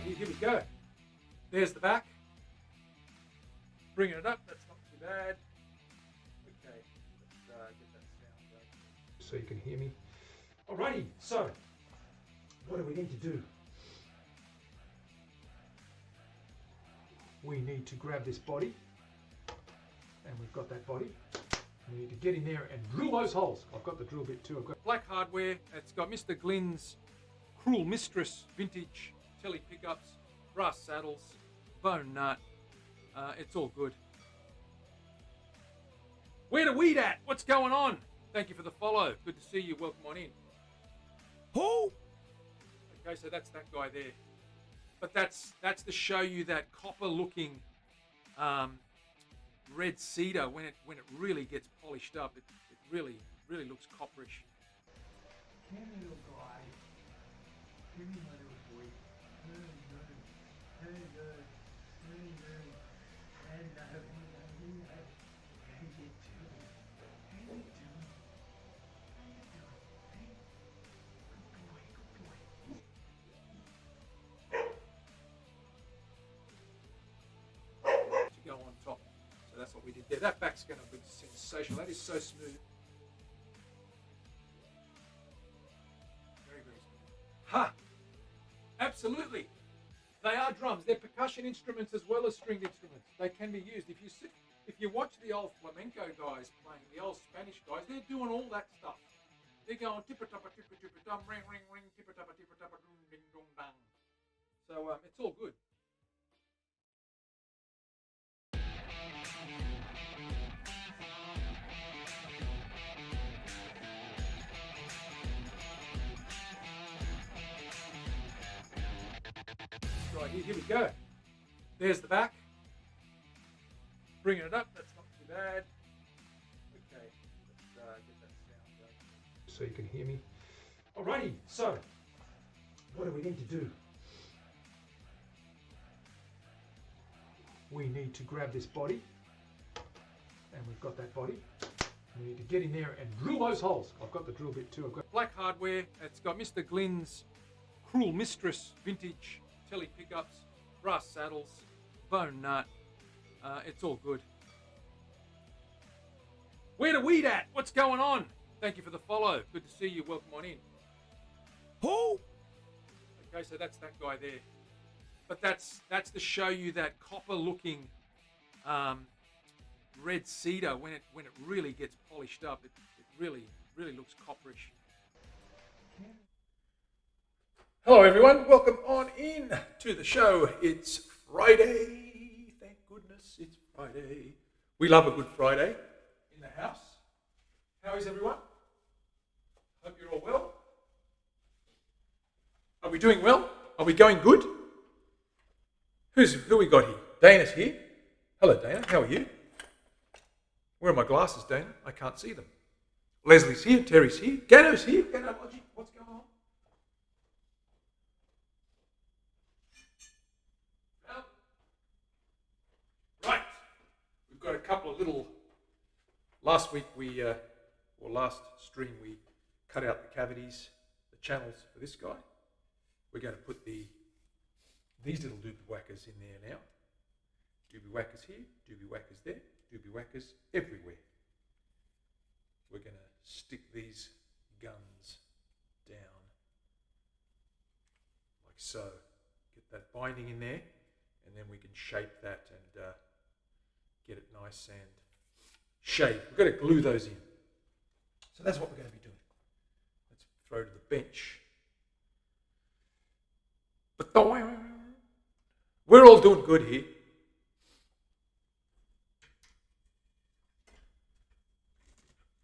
Right, here we go. There's the back. Bringing it up, that's not too bad. Okay, let's get that sound going so you can hear me. Alrighty, so what do we need to do? We need to grab this body, and we've got that body. We need to get in there and drill those holes. I've got the drill bit too. I've got black hardware. It's got Mr. Glynn's Cruel Mistress vintage telly pickups, brass saddles, bone nut. It's all good. Where the weed at? What's going on? Thank you for the follow. Good to see you. Welcome on in. Who? Okay, so that's that guy there. But that's to show you that copper-looking red cedar when it really gets polished up. It really looks copperish. Come here, little guy. Come here, my little boy. Hello. Hello. How you doing? How you doing? How you doing? Hey? Good boy. To go on top. So that's what we did there. That back's going to be sensational. That is so smooth. Very smooth. Ha! Absolutely. They are drums. They're percussion instruments as well as stringed instruments. They can be used. If you watch the old flamenco guys playing, the old Spanish guys, they're doing all that stuff. They're going tippa-tappa, tippa-tippa-dum, ring, ring, ring, tippa-tappa, tippa-tappa, dum, ding, dong, dang. So it's all good. Right, here we go. There's the back. Bringing it up, that's not too bad. Okay, let's get that sound going so you can hear me. Alrighty, so what do we need to do? We need to grab this body, and we've got that body. We need to get in there and drill those holes. I've got the drill bit too. I've got black hardware. It's got Mr. Glynn's Cruel Mistress vintage telly pickups, brass saddles, bone nut. It's all good. Where the weed at? What's going on? Thank you for the follow. Good to see you. Welcome on in. Who? Okay, so that's that guy there. But that's to show you that copper-looking red cedar when it really gets polished up. It really looks copperish. Hello everyone, welcome on in to the show. It's Friday, thank goodness it's Friday. We love a good Friday in the house. How is everyone? Hope you're all well. Are we doing well? Are we going good? Who we got here? Dana's here. Hello Dana, how are you? Where are my glasses, Dana? I can't see them. Leslie's here, Terry's here, Gano's here. Gano, what's going on? Right, we've got a couple of little, last stream we cut out the cavities, the channels for this guy. We're going to put these little doobie whackers in there now. Doobie whackers here, doobie whackers there, doobie whackers everywhere. We're going to stick these guns down like so. Get that binding in there, and then we can shape that and get it nice and shaped. We've got to glue those in. So that's what we're going to be doing. Let's throw to the bench. We're all doing good here.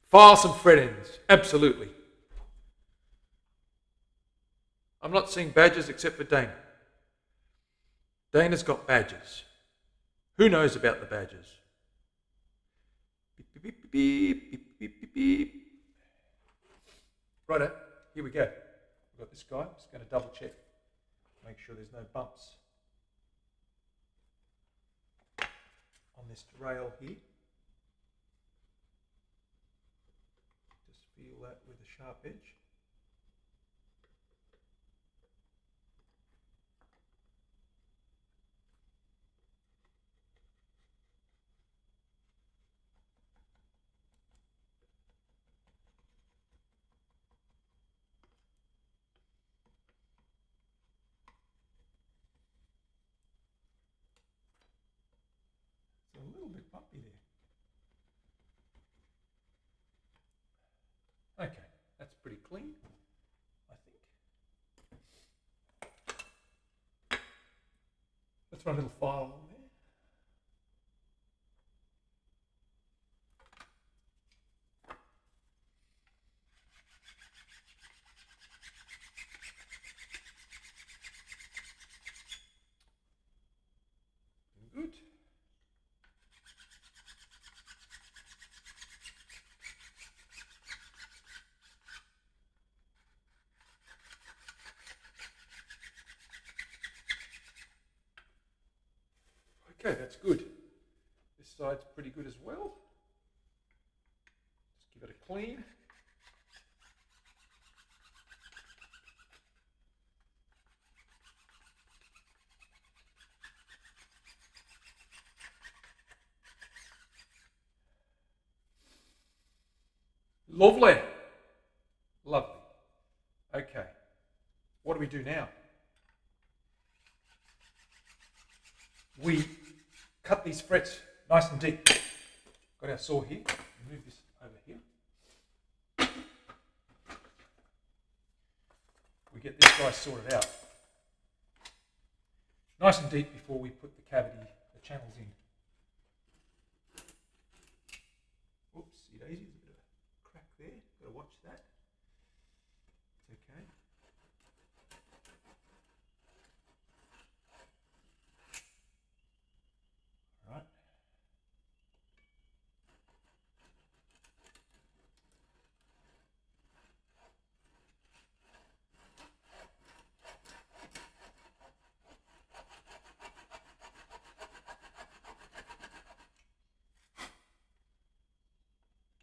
File some fret ends, absolutely. I'm not seeing badges except for Dana. Dana's got badges. Who knows about the badges? Beep, beep, beep, beep, beep, beep, beep, beep. Righto, here we go. We've got this guy. I'm just going to double check. Make sure there's no bumps on this rail here. Just feel that with a sharp edge. little bit bumpy there. Okay, that's pretty clean, I think. Let's run a little file on there. Good. Okay, that's good. This side's pretty good as well. Just give it a clean. Lovely. Lovely. Okay. What do we do now? We cut these frets nice and deep. Got our saw here. Move this over here. We get this guy sorted out. Nice and deep before we put the cavity, the channels in. Whoops, see daisy, there's a bit of a crack there. Got to watch that. It's okay. All right.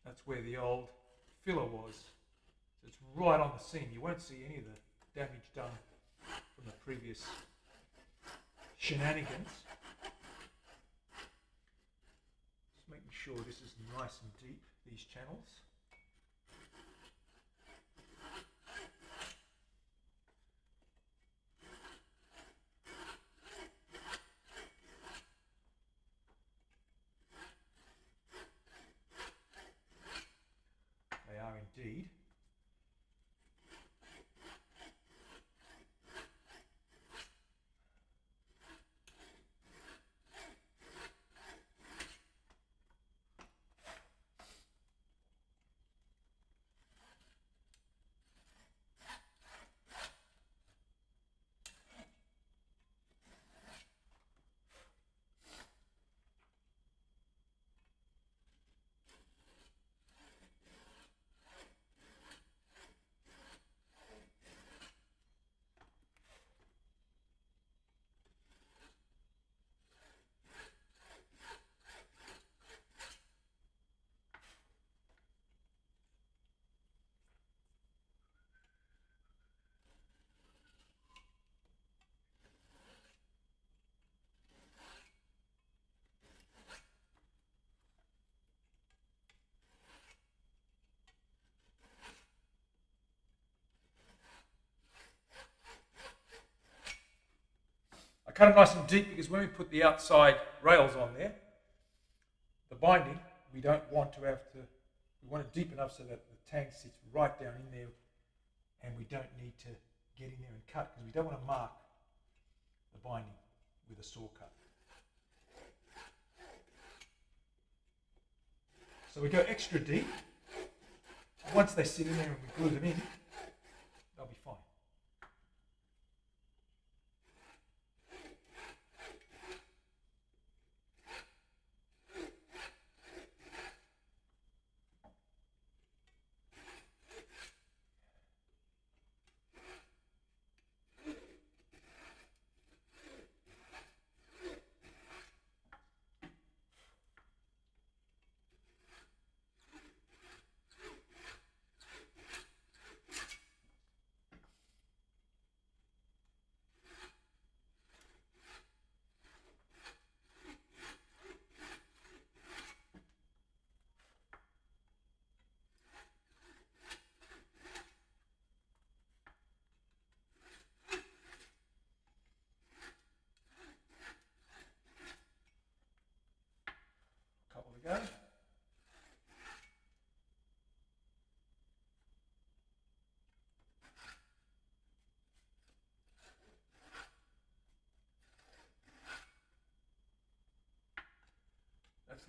That's where the old filler was. So it's right on the seam. You won't see any of the damage done from the previous shenanigans. Just making sure this is nice and deep, these channels. They are indeed. Cut them nice and deep because when we put the outside rails on there, the binding, we don't want to have to, we want it deep enough so that the tang sits right down in there and we don't need to get in there and cut because we don't want to mark the binding with a saw cut. So we go extra deep. Once they sit in there and we glue them in, they'll be fine.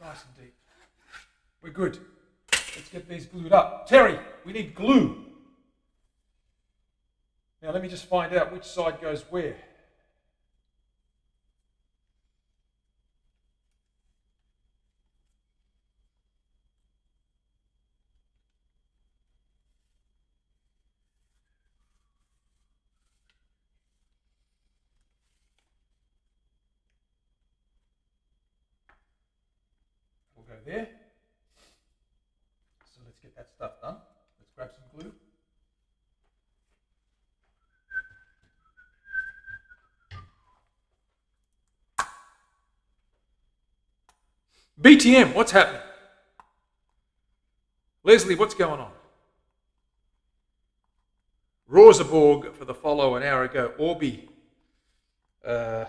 Nice and deep. We're good. Let's get these glued up. Terry, we need glue. Now let me just find out which side goes where. We'll go there. So let's get that stuff done. Let's grab some glue. BTM, what's happening? Leslie, what's going on? Rosaborg for the follow an hour ago. Orby,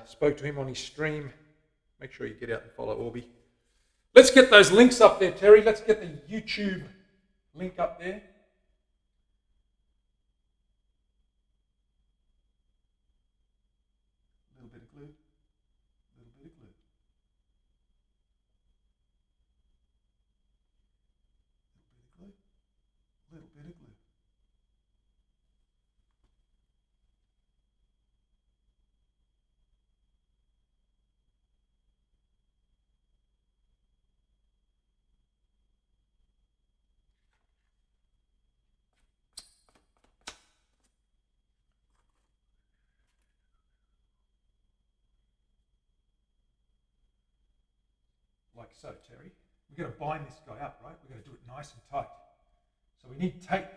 spoke to him on his stream. Make sure you get out and follow Orby. Let's get those links up there, Terry. Let's get the YouTube link up there. A little bit of glue. A little bit of glue. A little bit of glue. Like so, Terry. We're going to bind this guy up, right? We're going to do it nice and tight. So we need tape.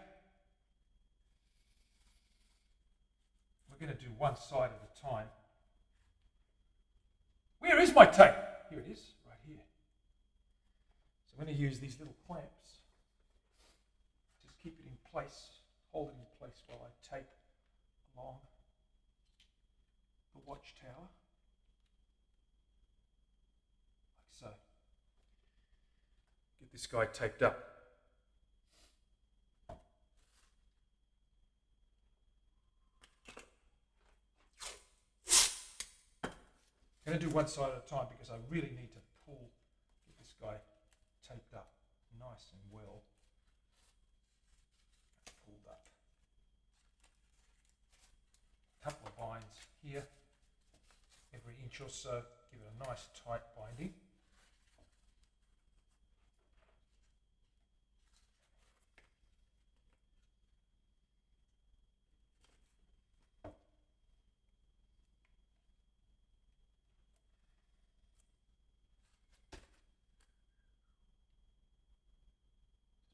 We're going to do one side at a time. Where is my tape? Here it is, right here. So I'm going to use these little clamps. Just keep it in place, hold it in place while I tape along the watchtower. Like so. Get this guy taped up. I'm going to do one side at a time because I really need to get this guy taped up nice and well. Pulled up. A couple of binds here, every inch or so, give it a nice tight binding.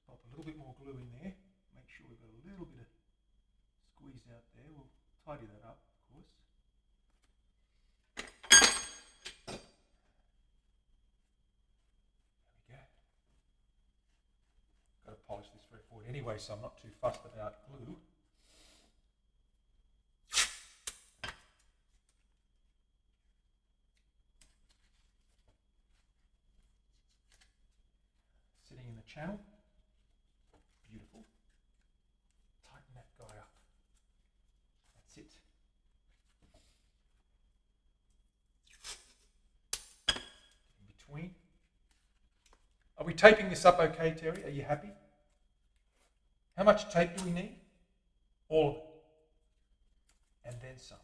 A little bit more glue in there. Make sure we've got a little bit of squeeze out there. We'll tidy that up, of course. There we go. Got to polish this fretboard anyway, so I'm not too fussed about glue. Sitting in the channel. Beautiful. Tighten that guy up. That's it. In between. Are we taping this up okay, Terry? Are you happy? How much tape do we need? All of it. And then some.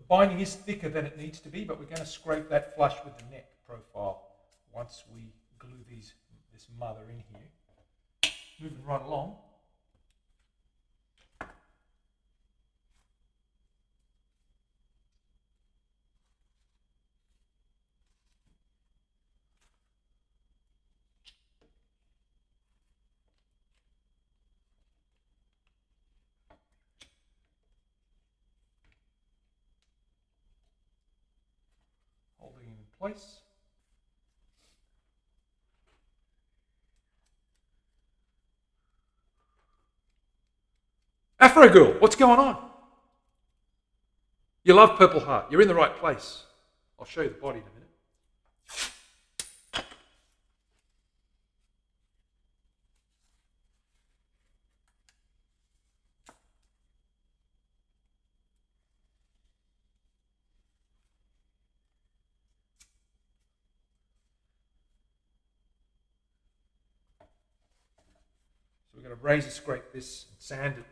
Binding is thicker than it needs to be, but we're going to scrape that flush with the neck profile once we glue this mother in here. Moving right along. Holding in place. Afro Girl, what's going on? You love Purple Heart. You're in the right place. I'll show you the body in a minute. going to razor scrape this and sand it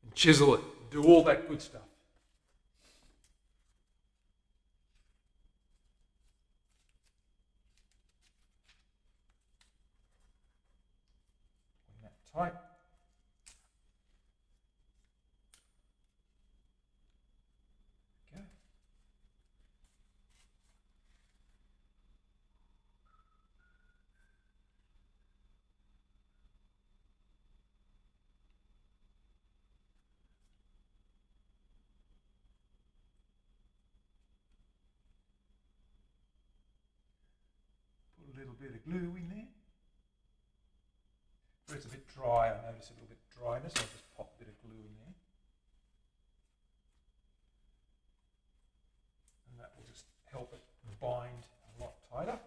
and chisel it, and do all that good stuff. Putting that tight. Okay. Put a little bit of glue in there. Where it's a bit dry, I notice a little bit of dryness, I'll just pop a bit of glue in there. And that will just help it bind a lot tighter.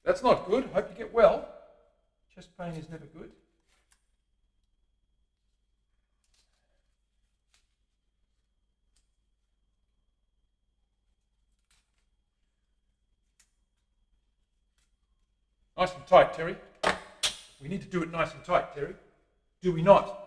That's not good. Hope you get well. Chest pain is never good. Nice and tight, Terry. We need to do it nice and tight, Terry. Do we not?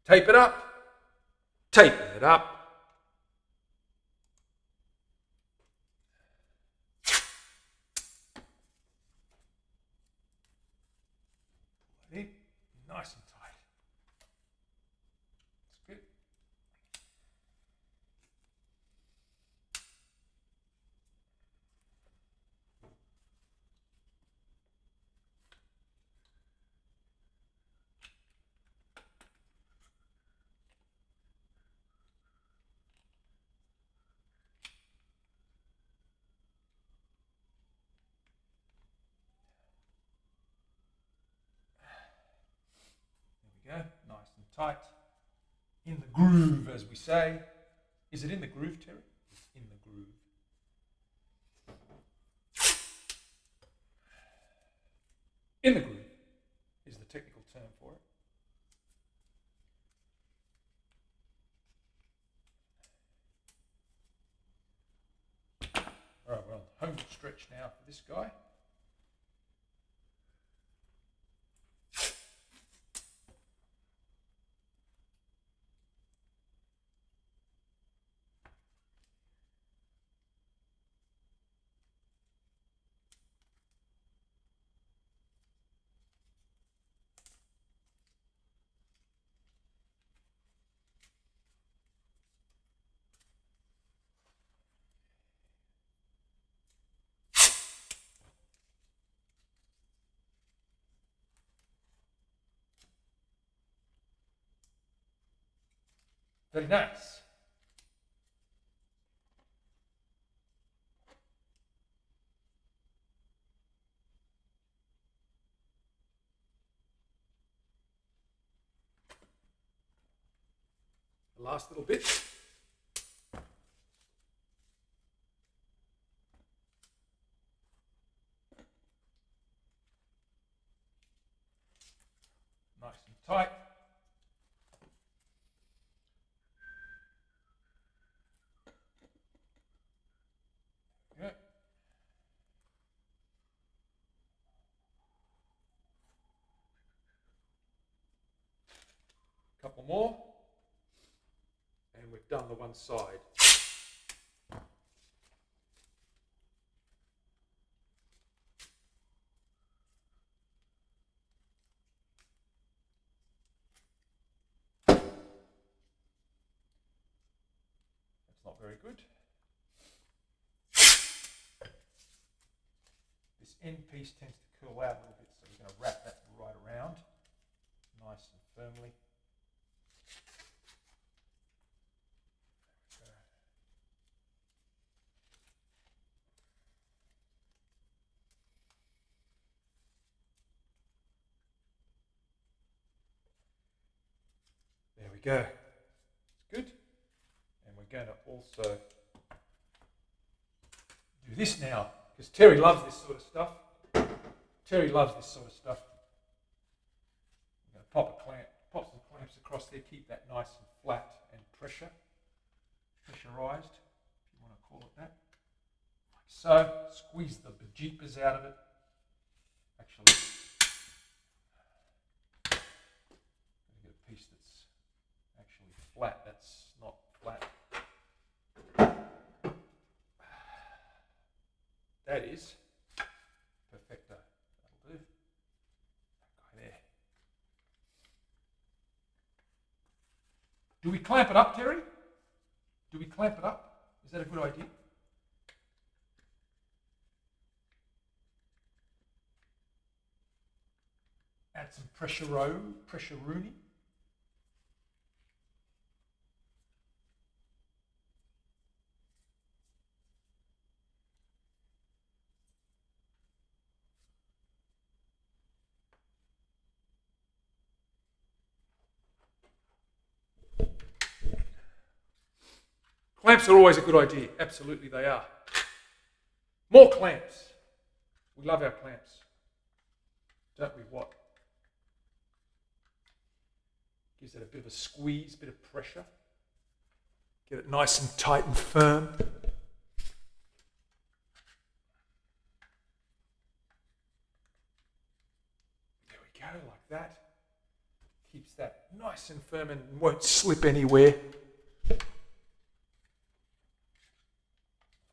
Tape it up. Tape it up. Nice and tight. That's good. There we go, nice and tight. In the groove, as we say. Is it in the groove, Terry? It's in the groove. In the groove is the technical term for it. All right, we're on the home stretch now for this guy. Very nice. The last little bit. Nice and tight. Yeah. Couple more. And we've done the one side. very good. This end piece tends to curl out a little bit, so we're going to wrap that right around, nice and firmly. There we go. It's good. And we're going to also do this now, because Terry loves this sort of stuff. Terry loves this sort of stuff. I'm going to pop some clamps across there, keep that nice and flat and pressurized, if you want to call it that. Like so. Squeeze the bejeepers out of it. Actually, I'm going to get a piece that's actually flat. That's not flat. That is perfecto. That'll do. That guy there. Do we clamp it up, Terry? Do we clamp it up? Is that a good idea? Add some pressure-rooney. Clamps are always a good idea. Absolutely they are. More clamps. We love our clamps. Don't we what? Gives it a bit of a squeeze, bit of pressure. Get it nice and tight and firm. There we go, like that. Keeps that nice and firm and won't slip anywhere.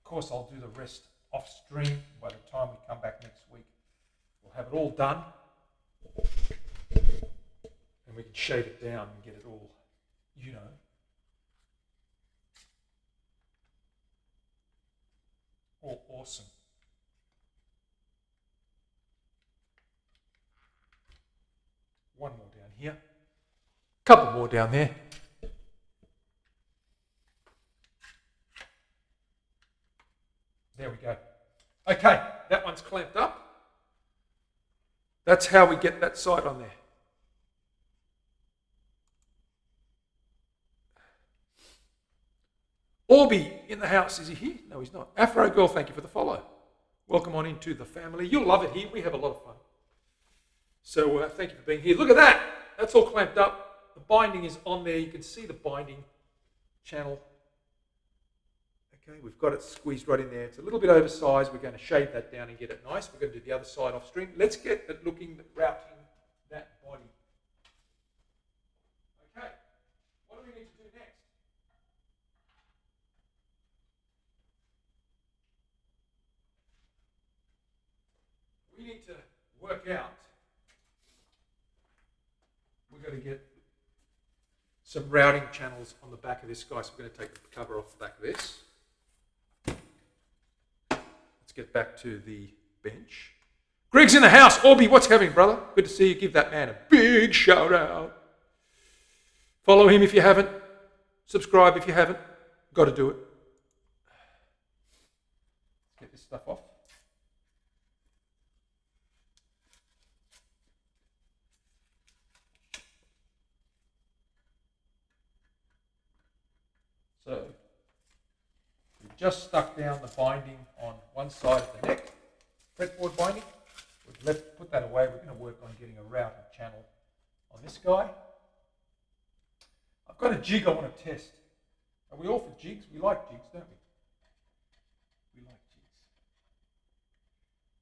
Of course, I'll do the rest off stream. By the time we come back next week, we'll have it all done. And we can shave it down and get it all, you know. All awesome. One more down here. Couple more down there. There we go. Okay, that one's clamped up. That's how we get that side on there. Orby in the house. Is he here? No, he's not. Afro Girl, thank you for the follow. Welcome on into the family. You'll love it here. We have a lot of fun. So thank you for being here. Look at that. That's all clamped up. The binding is on there. You can see the binding channel. Okay, we've got it squeezed right in there. It's a little bit oversized. We're going to shave that down and get it nice. We're going to do the other side off stream. Let's get at routing that body. Okay, what do we need to do next? We need to work out, we're going to get some routing channels on the back of this guy. So we're going to take the cover off the back of this. Let's get back to the bench. Greg's in the house. Orby, what's happening, brother? Good to see you. Give that man a big shout out. Follow him if you haven't. Subscribe if you haven't. Got to do it. Let's get this stuff off. So we've just stuck down the binding on one side of the neck, fretboard binding. We've put that away. We're going to work on getting a routing channel on this guy. I've got a jig I want to test. Are we all for jigs? We like jigs, don't we? We like jigs.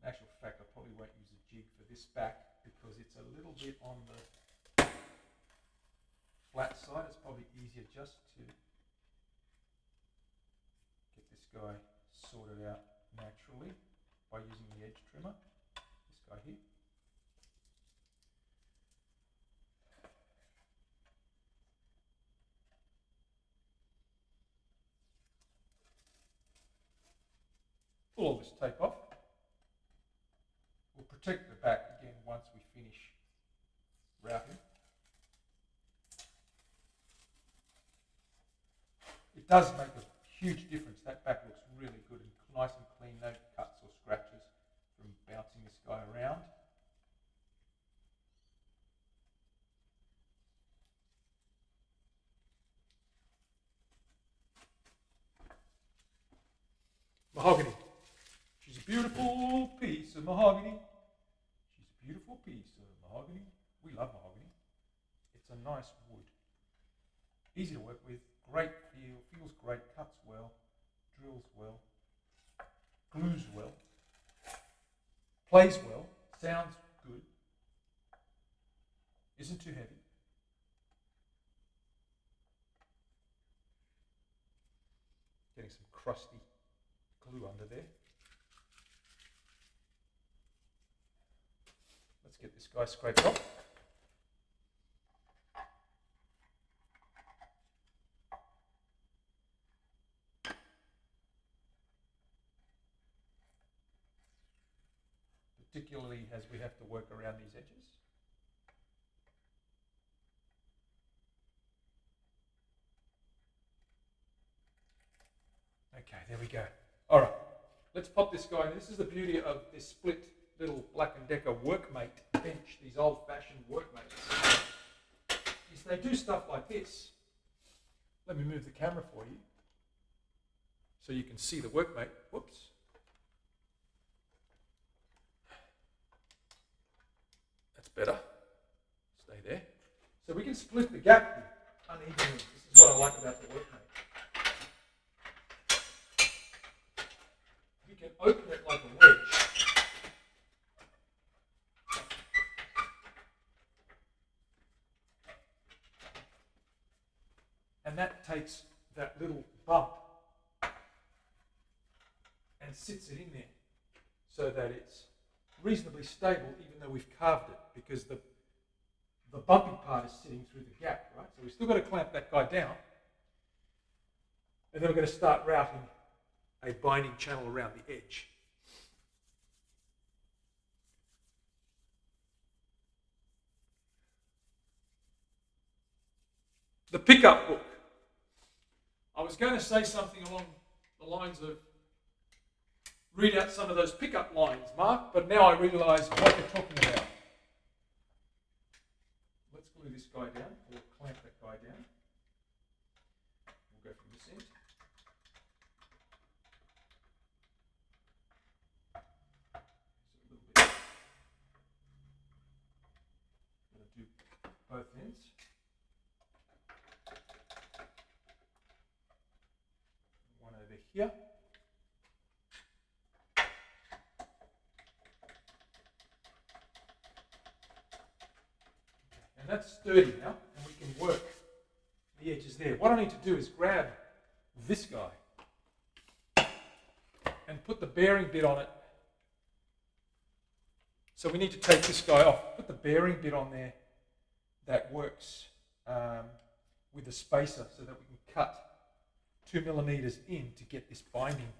In actual fact, I probably won't use a jig for this back because it's a little bit on the flat side. It's probably easier just to get this guy sorted out naturally by using the edge trimmer. This guy here. pull all this tape off. We'll protect the back again once we finish routing. It does make a huge difference. That back looks really good and nice and clean, no cuts or scratches from bouncing this guy around. Mahogany. She's a beautiful piece of mahogany. She's a beautiful piece of mahogany. We love mahogany. It's a nice wood. Easy to work with, great feel, feels great, cuts well, drills well, glues well, plays well, sounds good, isn't too heavy. Getting some crusty glue under there. Let's get this guy scraped off. Particularly as we have to work around these edges. Okay, there we go. All right, let's pop this guy in. This is the beauty of this split little Black & Decker workmate bench, these old-fashioned workmates, is they do stuff like this. Let me move the camera for you so you can see the workmate. Whoops. That's better. Stay there. So we can split the gap unevenly. This is what I like about the workmate. You can open it like a wedge. And that takes that little bump and sits it in there so that it's reasonably stable even though we've carved it, because the bumpy part is sitting through the gap, right? So we've still got to clamp that guy down, and then we're going to start routing a binding channel around the edge. The pickup hook. I was going to say something along the lines of read out some of those pickup lines, Mark, but now I realise what you're talking about. Let's glue this guy down, or clamp that guy down. We'll go from this end. So a little bit. I'm going to do both ends. One over here. And that's sturdy now, and we can work the edges there. What I need to do is grab this guy and put the bearing bit on it. So we need to take this guy off, put the bearing bit on there that works with the spacer so that we can cut 2 millimeters in to get this binding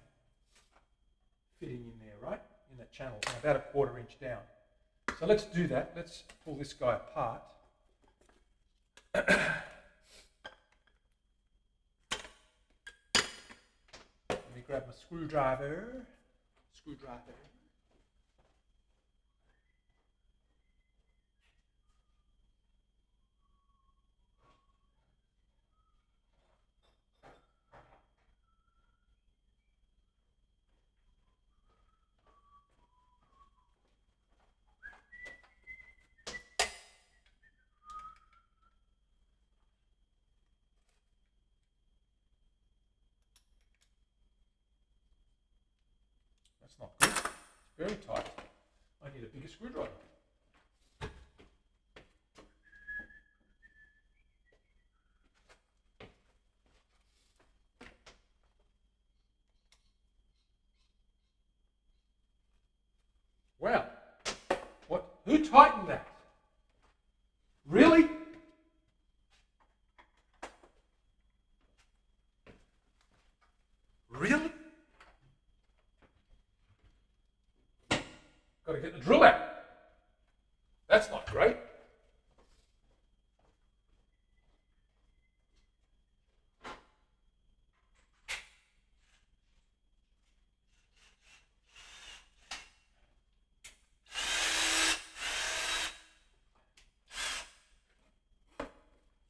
fitting in there, right? In that channel, and about a 1/4 inch down. So let's do that. Let's pull this guy apart. Let me grab my screwdriver. That's not good. It's very tight. I need a bigger screwdriver. Wow. What? Who tightened that? Really? Really? Got to get the drill out. That's not great.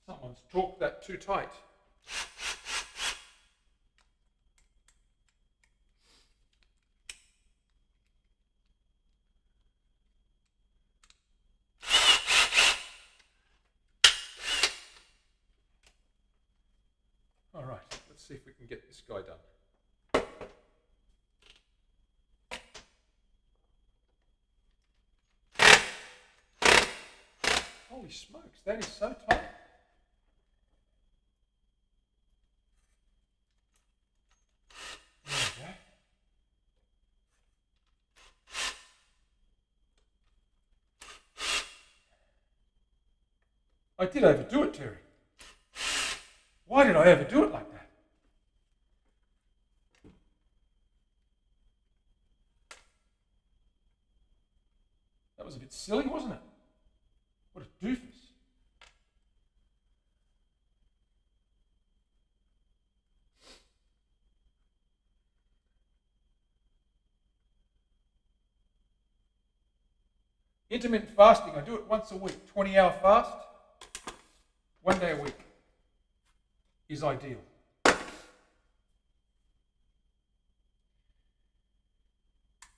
Someone's torqued that too tight. All right, let's see if we can get this guy done. Holy smokes, that is so tight. There we go. I did overdo it, Terry. Why did I overdo it like that? That was a bit silly, wasn't it? What a doofus. Intermittent fasting, I do it once a week, 20-hour fast, 1 day a week is ideal.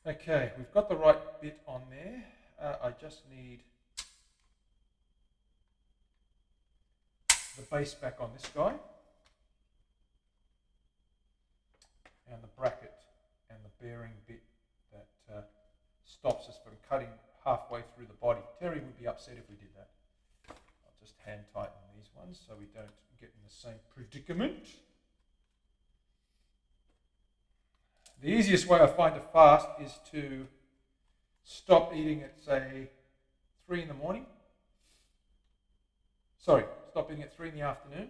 Okay, we've got the right bit on there. I just need the base back on this guy, and the bracket and the bearing bit that stops us from cutting halfway through the body. Terry would be upset if we did that. I'll just hand tighten these ones so we don't get in the same predicament. The easiest way I find to fast is to stop eating at, say, 3 in the morning. Sorry, stop eating at 3 in the afternoon.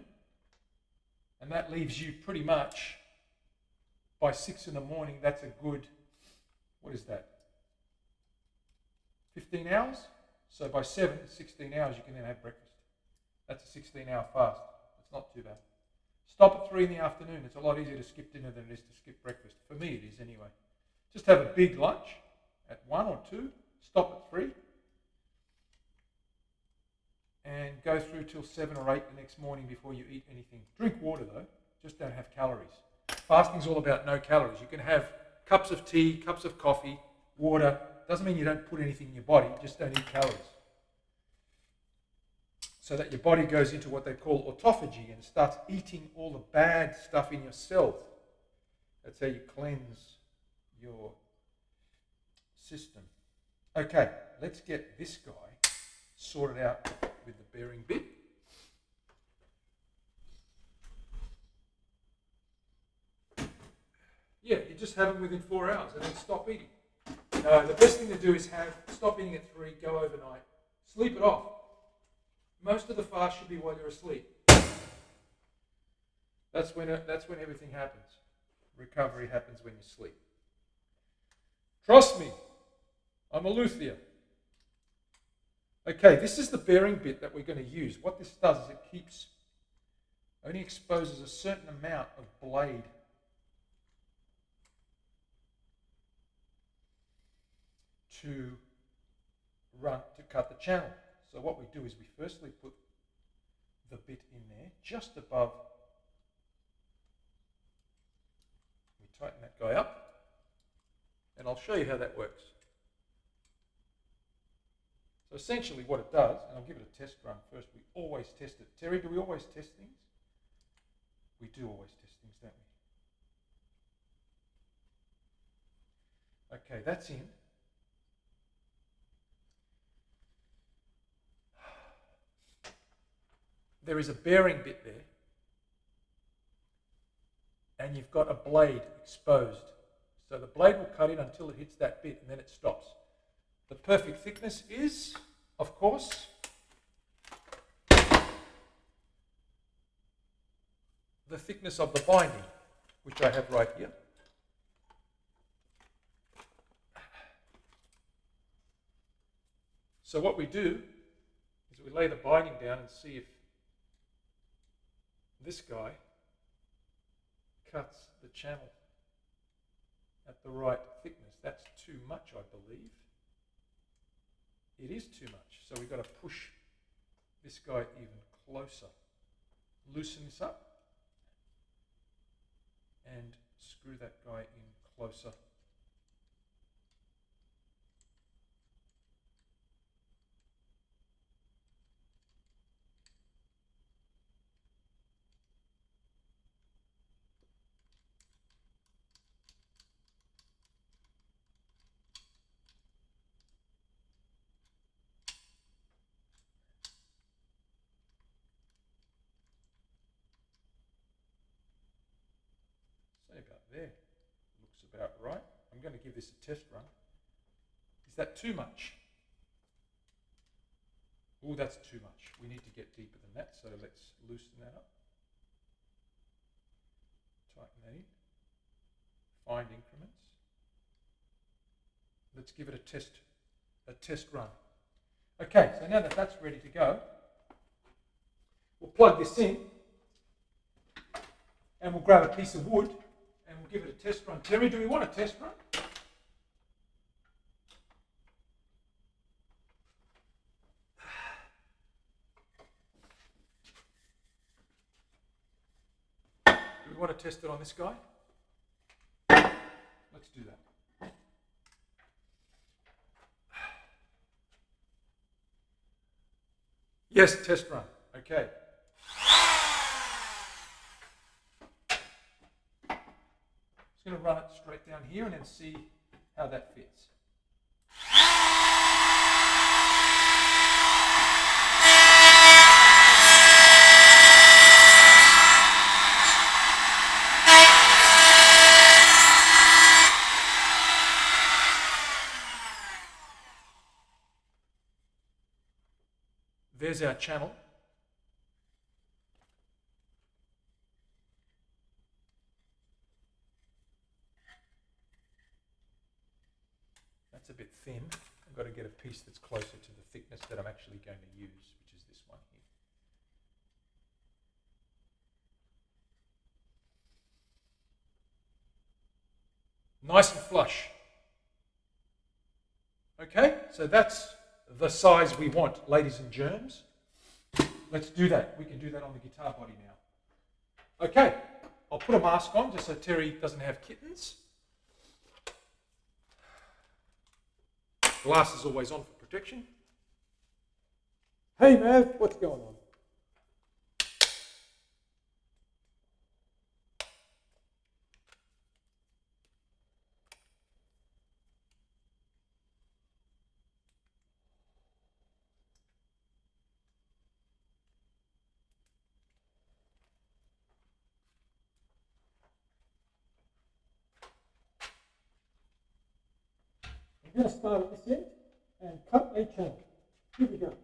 And that leaves you pretty much, by 6 in the morning, that's a good, what is that? 15 hours? So by 7, 16 hours, you can then have breakfast. That's a 16-hour fast. It's not too bad. Stop at 3 in the afternoon. It's a lot easier to skip dinner than it is to skip breakfast. For me, it is anyway. Just have a big lunch at 1 or 2. Stop at 3. And go through till 7 or 8 the next morning before you eat anything. Drink water, though. Just don't have calories. Fasting's all about no calories. You can have cups of tea, cups of coffee, water. Doesn't mean you don't put anything in your body. Just don't eat calories. So that your body goes into what they call autophagy and starts eating all the bad stuff in your cells. That's how you cleanse your system. Okay, let's get this guy sorted out with the bearing bit. Yeah, you just have them within 4 hours and then stop eating. The best thing to do is stop eating at 3, go overnight, sleep it off. Most of the fast should be while you're asleep. That's when everything happens. Recovery happens when you sleep. Trust me, I'm a luthier. Okay, this is the bearing bit that we're going to use. What this does is it only exposes a certain amount of blade to cut the channel. So what we do is we firstly put the bit in there, just above. We tighten that guy up, and I'll show you how that works. So essentially what it does, and I'll give it a test run first, we always test it. Terry, do we always test things? We do always test things, don't we? Okay, that's in. There is a bearing bit there, and you've got a blade exposed. So the blade will cut in until it hits that bit, and then it stops. The perfect thickness is, of course, the thickness of the binding, which I have right here. So what we do is we lay the binding down and see if this guy cuts the channel at the right thickness. That's too much, I believe. It is too much, so we've got to push this guy even closer. Loosen this up and screw that guy in closer. Say about there. Looks about right. I'm going to give this a test run. Is that too much? Oh, that's too much. We need to get deeper than that, so let's loosen that up. Tighten that in. Find increments. Let's give it a test run. Okay, so now that that's ready to go, we'll plug this in and we'll grab a piece of wood and we'll give it a test run. Terry, do we want a test run? Do we want to test it on this guy? Let's do that. Yes, test run. Okay. Just going to run it straight down here and then see how that fits. There's our channel. That's a bit thin. I've got to get a piece that's closer to the thickness that I'm actually going to use, which is this one here. Nice and flush. Okay, so that's the size we want, ladies and germs. Let's do that. We can do that on the guitar body now. Okay, I'll put a mask on just so Terry doesn't have kittens. Glass is always on for protection. Hey Mav, what's going on? I'm going to start at this end and cut a channel. Here we go.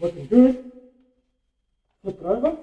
Looking good. Flip it over.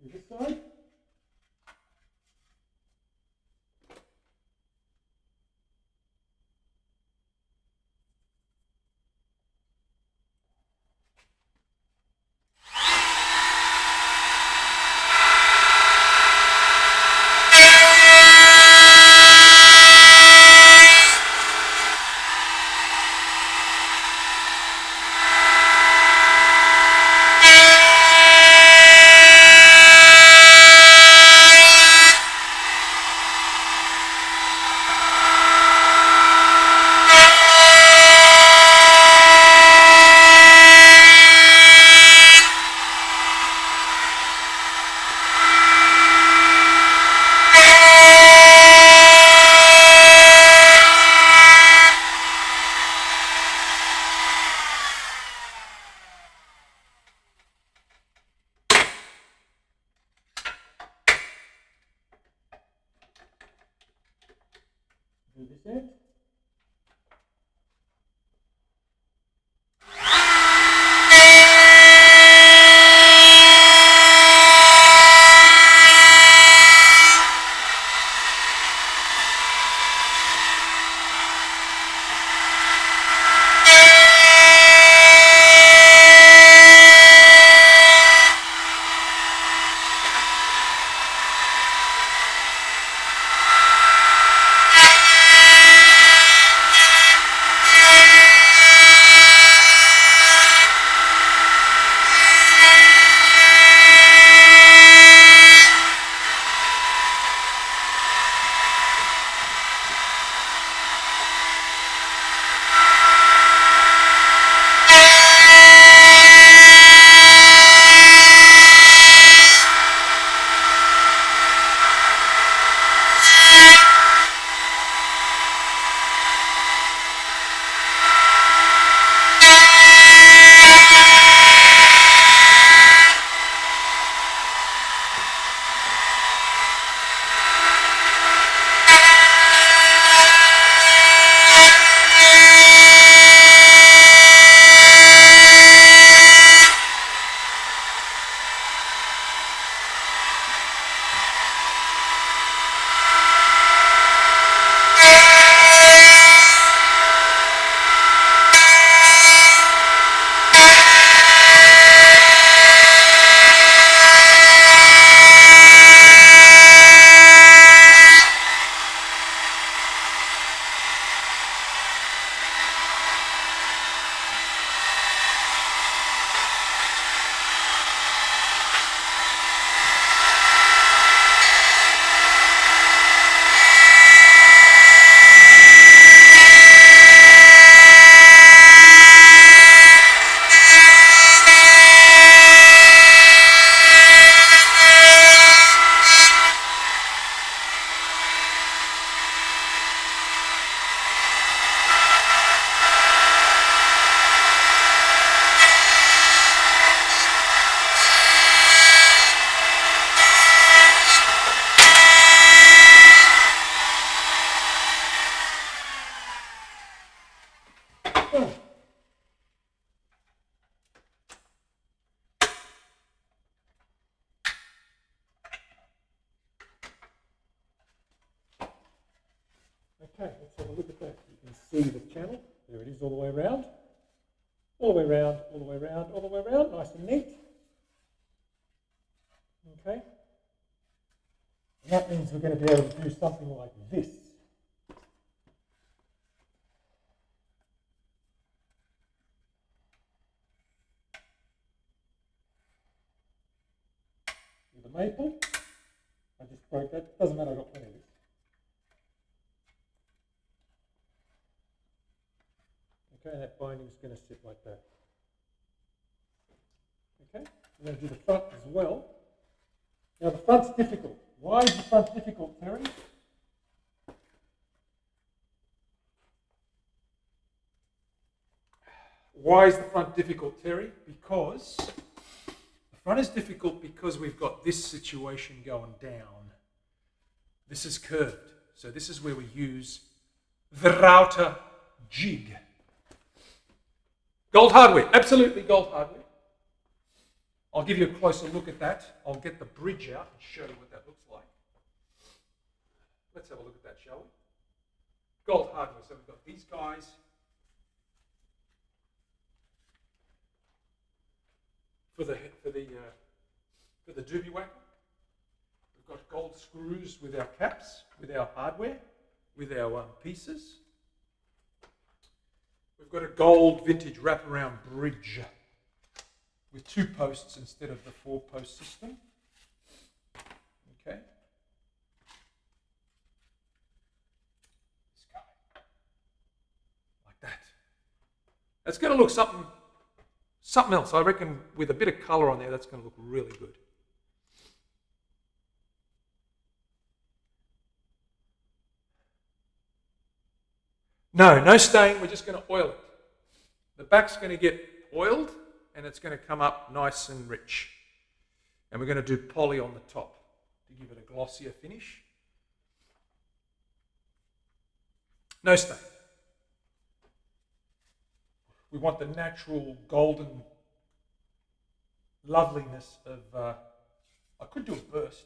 Do this side. Do this end. Okay, let's have a look at that. You can see the channel. There it is all the way around. All the way around, all the way around, all the way around. Nice and neat. Okay. And that means we're going to be able to do something like this. With the maple. I just broke that. Doesn't matter, I've got plenty of this. Okay, and that binding is going to sit like that. Okay, we're going to do the front as well. Now the front's difficult. Why is the front difficult, Terry? Why is the front difficult, Terry? Because the front is difficult because we've got this situation going down. This is curved. So this is where we use the router jig. Gold hardware, absolutely gold hardware. I'll give you a closer look at that. I'll get the bridge out and show you what that looks like. Let's have a look at that, shall we? Gold hardware. So we've got these guys. For the doobie whacker. We've got gold screws with our caps, with our hardware, with our pieces. We've got a gold vintage wraparound bridge with 2 posts instead of the 4-post system. Okay. This guy. Like that. That's going to look something else. I reckon with a bit of colour on there, that's going to look really good. No stain. We're just going to oil it. The back's going to get oiled and it's going to come up nice and rich. And we're going to do poly on the top to give it a glossier finish. No stain. We want the natural golden loveliness of, I could do a burst,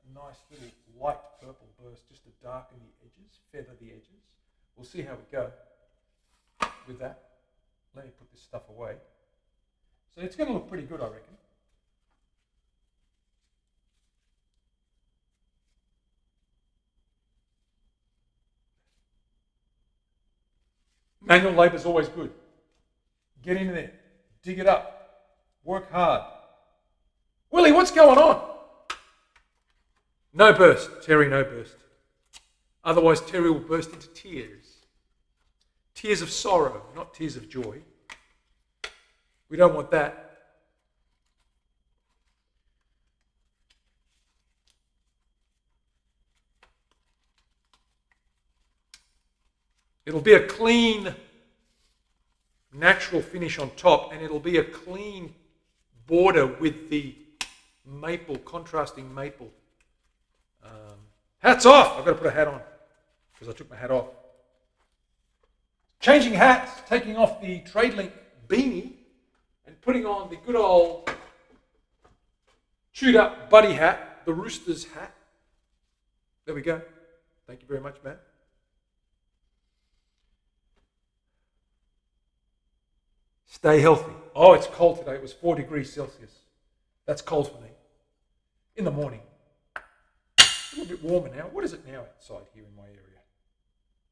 a nice little light purple burst just to darken the edges, feather the edges. We'll see how we go with that. Let me put this stuff away. So it's going to look pretty good, I reckon. Manual labour is always good. Get in there, dig it up, work hard. Willie, what's going on? No burst, Terry, no burst. Otherwise, Terry will burst into tears. Tears of sorrow, not tears of joy. We don't want that. It'll be a clean, natural finish on top, and it'll be a clean border with the maple, contrasting maple. Hats off! I've got to put a hat on because I took my hat off. Changing hats, taking off the TradeLink beanie and putting on the good old chewed up buddy hat, the Roosters hat. There we go. Thank you very much, Matt. Stay healthy. Oh, it's cold today. It was 4 degrees Celsius. That's cold for me. In the morning. A little bit warmer now. What is it now outside here in my area?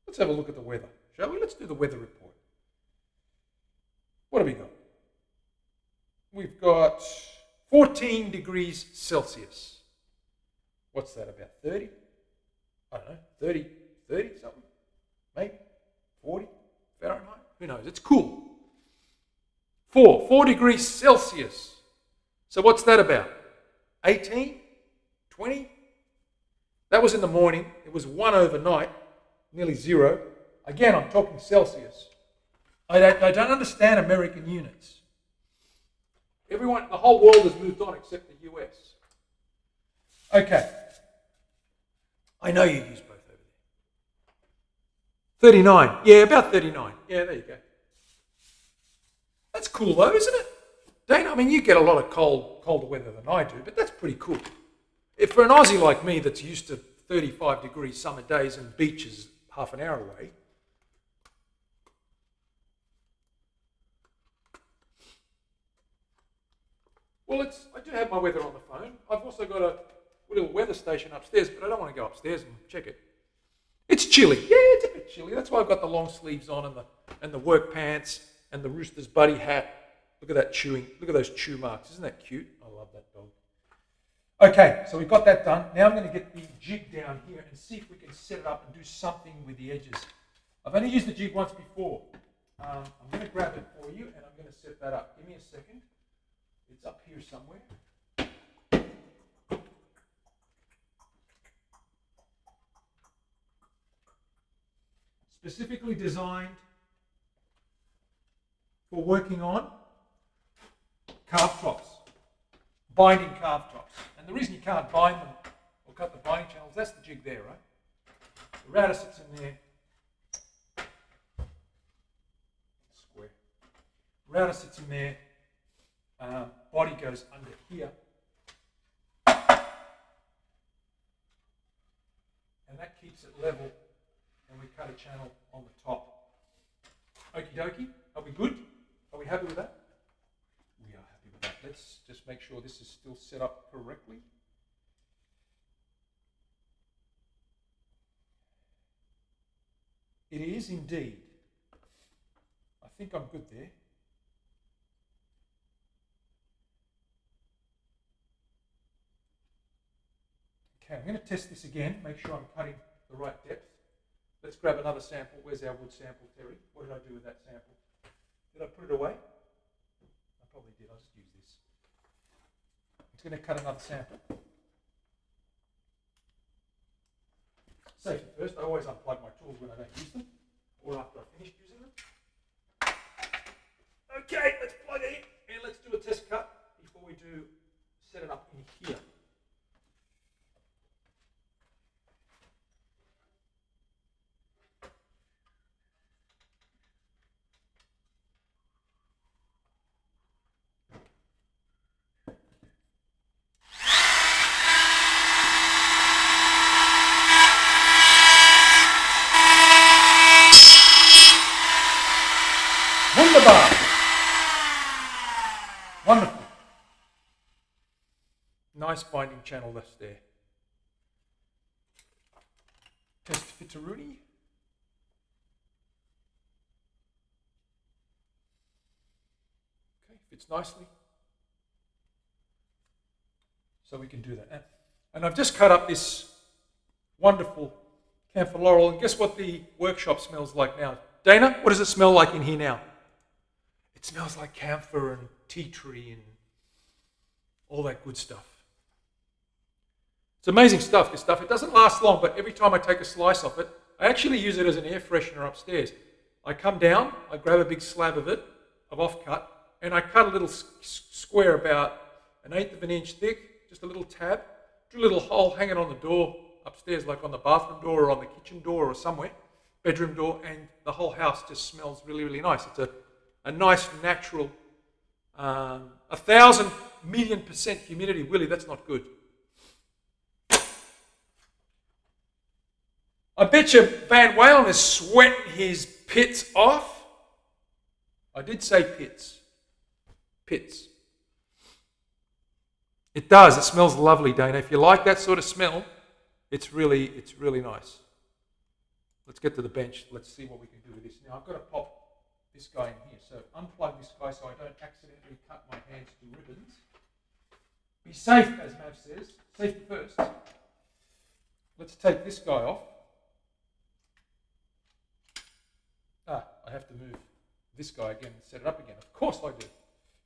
Let's have a look at the weather, shall we? Let's do the weather report. What have we got? We've got 14 degrees Celsius. What's that, about 30? I don't know, 30 something? Maybe 40 Fahrenheit? Who knows? It's cool. 4 degrees Celsius. So what's that about? 18? 20? That was in the morning. It was 1 overnight, nearly 0. Again, I'm talking Celsius. I don't understand American units. The whole world has moved on except the US. Okay. I know you use both over there. 39. Yeah, about 39. Yeah, there you go. That's cool though, isn't it? Dana, I mean, you get a lot of colder weather than I do, but that's pretty cool. If for an Aussie like me that's used to 35 degree summer days and beaches half an hour away, well, I do have my weather on the phone. I've also got a little weather station upstairs, but I don't want to go upstairs and check it. It's chilly. Yeah, it's a bit chilly. That's why I've got the long sleeves on and the work pants and the Roosters buddy hat. Look at that chewing. Look at those chew marks. Isn't that cute? I love that dog. Okay, so we've got that done. Now I'm going to get the jig down here and see if we can set it up and do something with the edges. I've only used the jig once before. I'm going to grab it for you and I'm going to set that up. Give me a second. It's up here somewhere. Specifically designed for working on calf tops, binding calf tops. And the reason you can't bind them or cut the binding channels, that's the jig there, right? The router sits in there. Square. Router sits in there. Body goes under here. And that keeps it level. And we cut a channel on the top. Okie dokie. Are we good? Are we happy with that? We are happy with that. Let's just make sure this is still set up correctly. It is indeed. I think I'm good there. Okay, I'm going to test this again, make sure I'm cutting the right depth. Let's grab another sample. Where's our wood sample, Terry? What did I do with that sample? Did I put it away? I probably did. I'll just use this. I'm just going to cut another sample. Safety first. I always unplug my tools when I don't use them or after I've finished using them. Okay, let's plug it in and let's do a test cut before we do set it up in here. Wunderbar. Wonderful. Nice binding channel left there. Test fitteroonie. Okay, fits nicely. So we can do that. And I've just cut up this wonderful camphor laurel, and guess what the workshop smells like now? Dana, what does it smell like in here now? It smells like camphor and tea tree and all that good stuff. It's amazing stuff, this stuff. It doesn't last long, but every time I take a slice off it, I actually use it as an air freshener upstairs. I come down, I grab a big slab of it, of offcut, and I cut a little square about 1/8 of an inch thick, just a little tab, drill a little hole, hang it on the door upstairs, like on the bathroom door or on the kitchen door or somewhere, bedroom door, and the whole house just smells really, really nice. It's a nice, natural, 1,000,000,000% humidity. Willie, that's not good. I bet you Van Walen is sweating his pits off. I did say pits. Pits. It does. It smells lovely, Dana. If you like that sort of smell, it's really nice. Let's get to the bench. Let's see what we can do with this. Now, I've got to pop this guy in here. So unplug this guy so I don't accidentally cut my hands to ribbons. Be safe, as Mav says. Safety first. Let's take this guy off. I have to move this guy again and set it up again. Of course I do.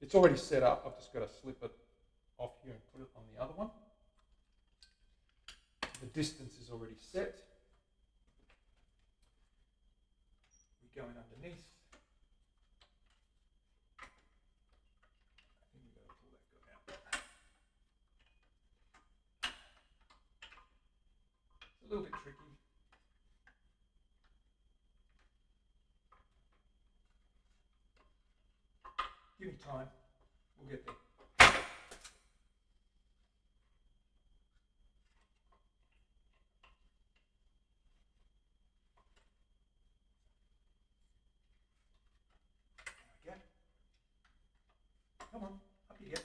It's already set up. I've just got to slip it off here and put it on the other one. The distance is already set. We go in underneath. I think we've got to pull that guy out. It's a little bit tricky. Give me time. We'll get there. Okay. Come on, up you get.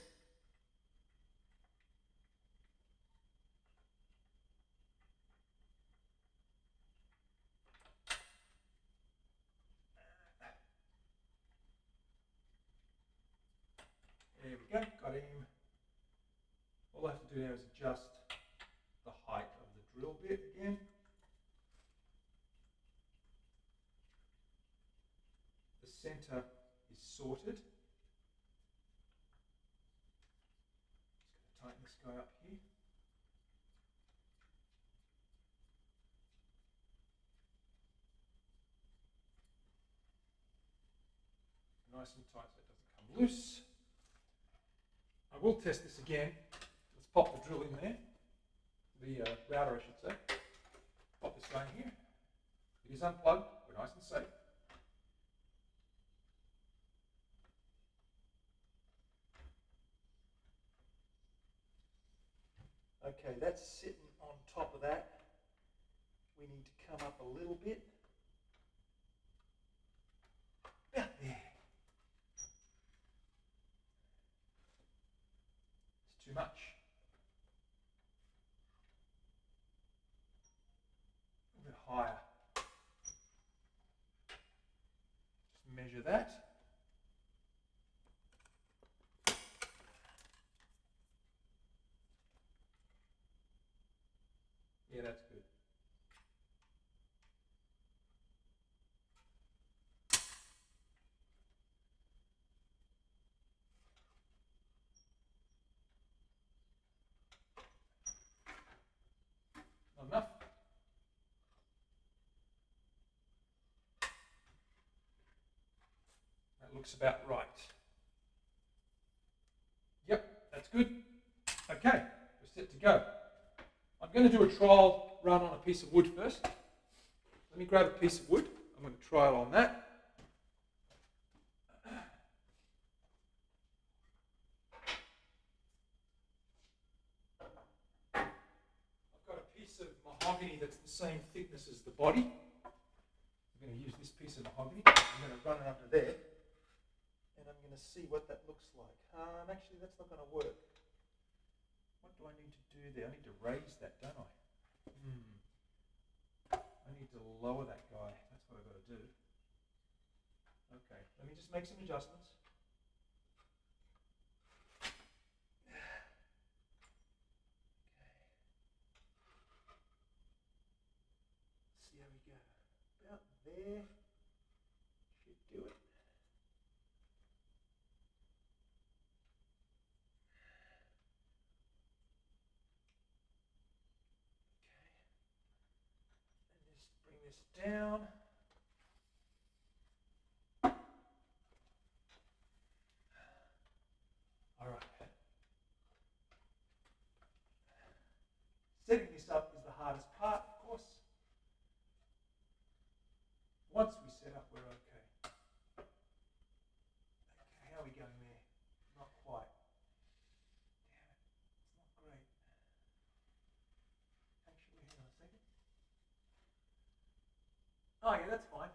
There we go, got him. All I have to do now is adjust the height of the drill bit again. The center is sorted. Just going to tighten this guy up here. Nice and tight so it doesn't come loose. I will test this again. Let's pop the drill in there. The router, I should say. Pop this guy in here. It is unplugged. We're nice and safe. Okay, that's sitting on top of that. We need to come up a little bit. About there. It's too much. A little bit higher. Just measure that. Yeah, that's good. Not enough. That looks about right. Yep, that's good. Okay, we're set to go. I'm going to do a trial run on a piece of wood first. Let me grab a piece of wood. I'm going to trial on that. I've got a piece of mahogany that's the same thickness as the body. I'm going to use this piece of mahogany. I'm going to run it under there. And I'm going to see what that looks like. Actually, that's not going to work. What do I need to do there? I need to raise that, don't I? I need to lower that guy. That's what I've got to do. Okay, let me just make some adjustments. Let's see how we go. About there. Should do it. Bring this down. All right. Setting this up is the hardest part, of course. Once we set up, we're okay. Okay, how are we going there? Not quite. Damn it, it's not great. Actually, hang on a second. Oh yeah, that's fine.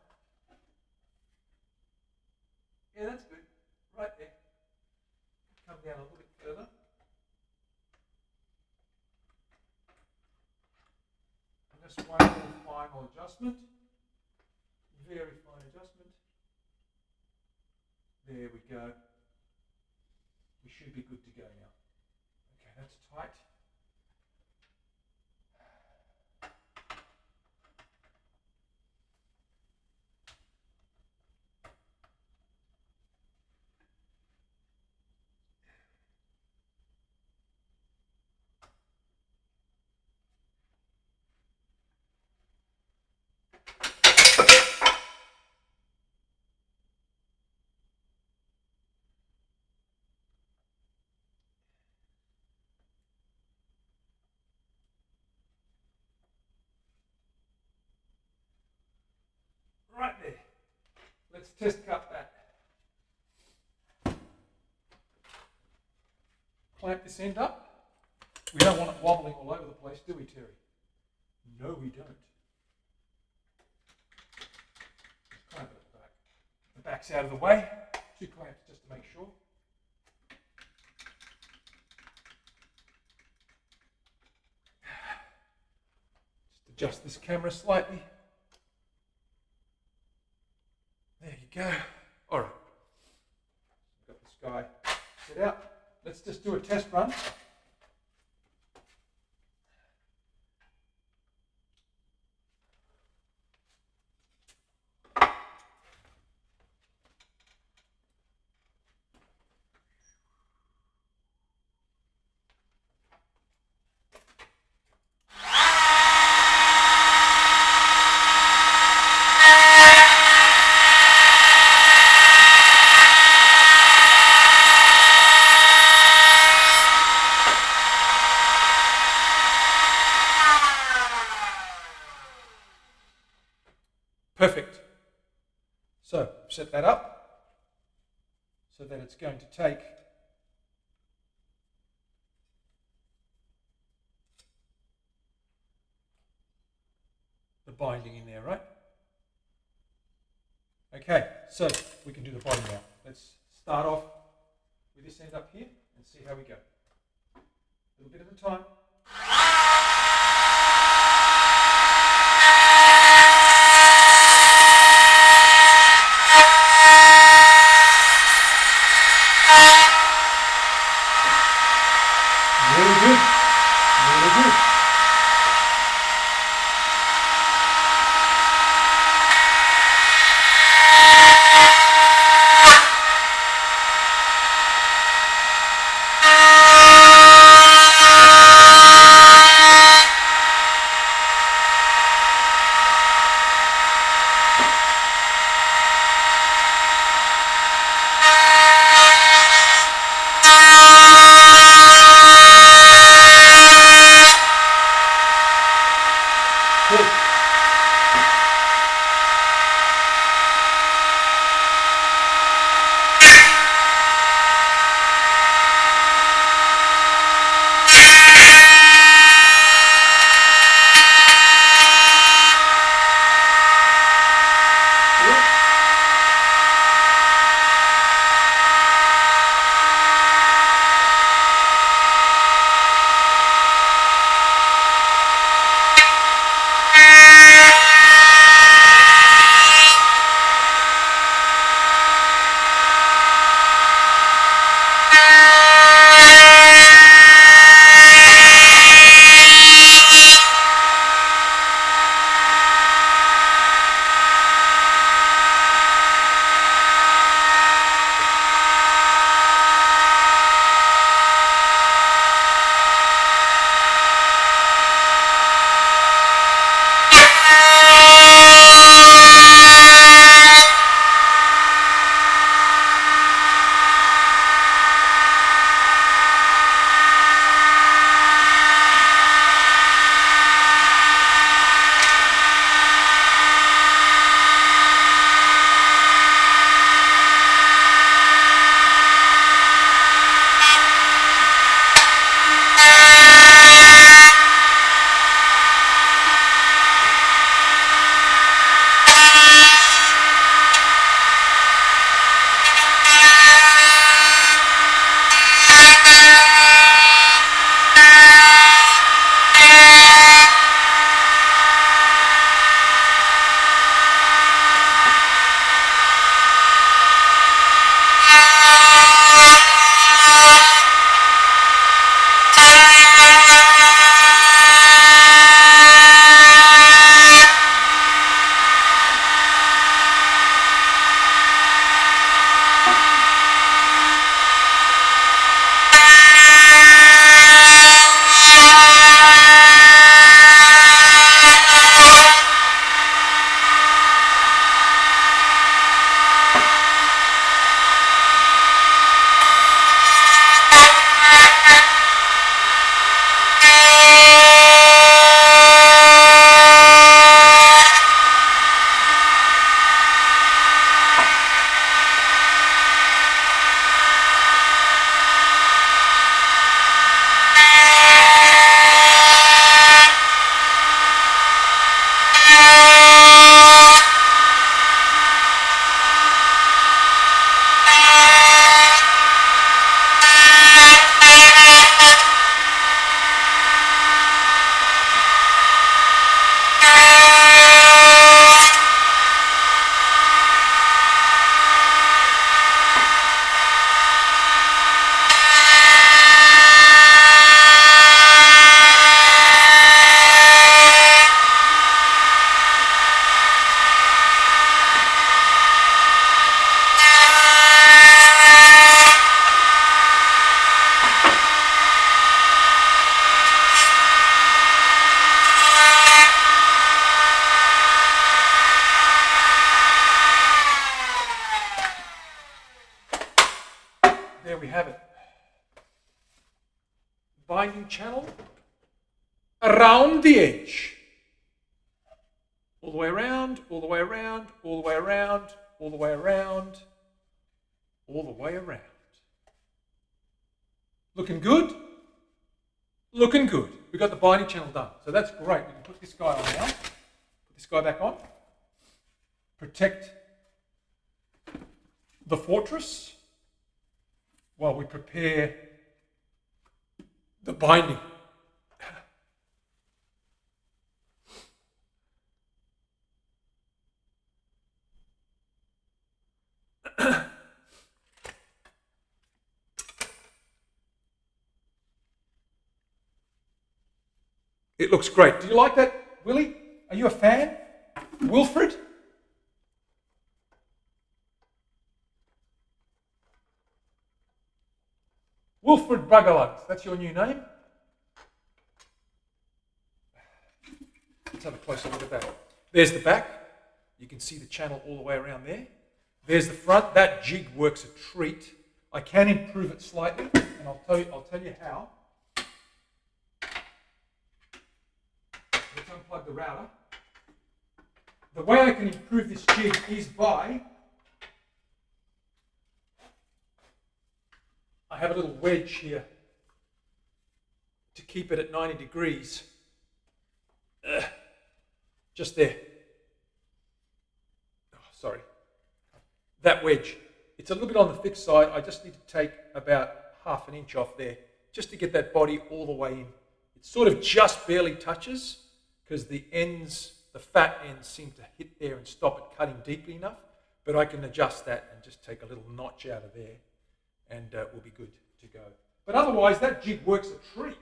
Yeah, that's good. Right there. Come down a little bit further. And just one more final adjustment. Very fine adjustment. There we go. We should be good to go now. Okay, that's tight. Right there. Let's test cut that. Clamp this end up. We don't want it wobbling all over the place, do we, Terry? No, we don't. Clamp it at the back. The back's out of the way. 2 clamps just to make sure. Just adjust this camera slightly. There you go. All right. Got this guy set out. Let's just do a test run. Perfect. So set that up so that it's going to take the binding in there, right? Okay, so we can do the body now. Let's start off with this end up here and see how we go. A little bit at a time. Really good. Really good. There we have it. Binding channel around the edge. all the way around, all the way around, all the way around, all the way around, all the way around. Looking good? Looking good. We've got the binding channel done. So that's great. We can put this guy on now. Put this guy back on. Protect the fortress while we prepare the binding. It looks great. Do you like that, Willie? Are you a fan? Wilfred? Wilfred Buggerlugs, that's your new name? Let's have a closer look at that. There's the back. You can see the channel all the way around there. There's the front. That jig works a treat. I can improve it slightly, and I'll tell you how. Let's unplug the router. The way I can improve this jig is by I have a little wedge here to keep it at 90 degrees. Just there. Oh, sorry. That wedge. It's a little bit on the thick side. I just need to take about ½ an inch off there just to get that body all the way in. It sort of just barely touches because the ends, the fat ends seem to hit there and stop it cutting deeply enough. But I can adjust that and just take a little notch out of there and we'll be good to go. But otherwise, that jig works a treat.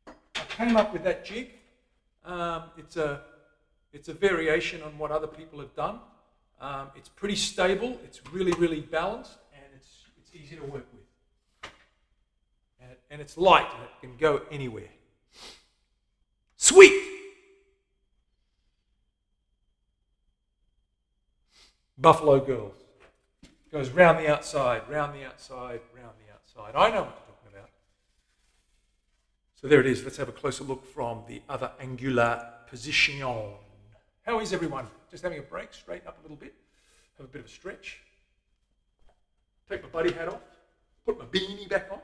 I came up with that jig. It's a variation on what other people have done. It's pretty stable. It's really, really balanced, and it's easy to work with. And it's light, and it can go anywhere. Sweet! Buffalo Girls. Goes round the outside, round the outside, round the outside. I know what you're talking about. So there it is. Let's have a closer look from the other angular position. How is everyone? Just having a break, straighten up a little bit, have a bit of a stretch. Take my buddy hat off, put my beanie back on.